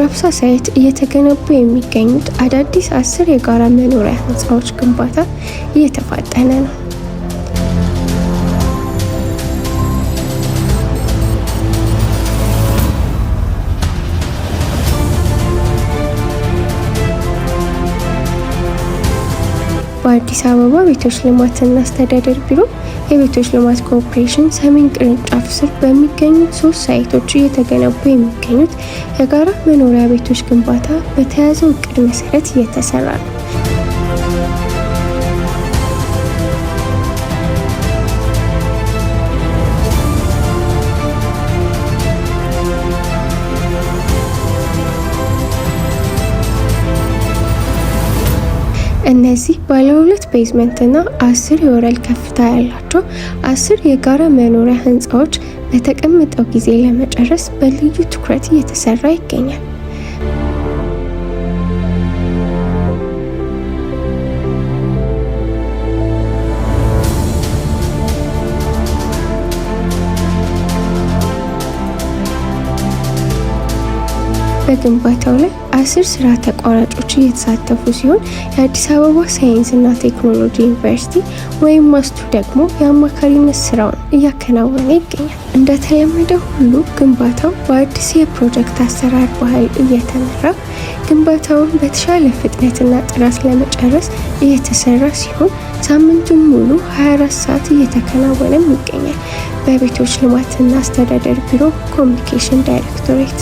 በአራብሳ ሳይት እየተገነቡ የሚገኙት አዳዲስ 10 የጋራ መኖሪያ ህንፃዎች ግንባታ እየተፋጠነ ነው። በአዲስ አበባ ቤቶች ልማትና አስተዳደር ቢሮ የቤቶች ልማት ኮርፖሬሽን ሰሜን ቅርንጫፍ ስር በሚገኙ 3 ሳይቶች እየተገነቡ የሚገኙት የጋራ መኖሪያ ቤቶች ግንባታ በተያዘው እቅድ መሰረት እየተሰራ ነው። እነዚህ ባለ 2 ቤዝመንት እና 10 የወለል ከፍታ ያላቸው 10 የጋራ መኖሪያ ህንፃዎች በተቀመጠው ጊዜ ለመጨረስ በልዩ ትኩረት እየተሰራ ይገኛል። በግንባታው ላይ 10 ስራ ተቋራጮች እየተሳተፉ ሲሆን የአዲስ አበባ ሳይንስና ቴክኖሎጂ ዩኒቨርሲቲ ወይም ማስቱ ደግሞ የአማካሪነት ስራውን እያከናወነ ይገኛል። እንደተለመደው ሁሉ ግንባታው በአዲስ የፕሮጀክት አሰራር ባህል እየተመራ ግንባታውን በተሻለ ፍጥነትና ጥራት ለመጨረስ እየተሰራ ሲሆን ሳምንቱን ሙሉ 24 ሰዓት እየተከናወነም ይገኛል። በቤቶች ልማትና አስተዳደር ቢሮ ኮሚኒኬሽን ዳይሬክቶሬት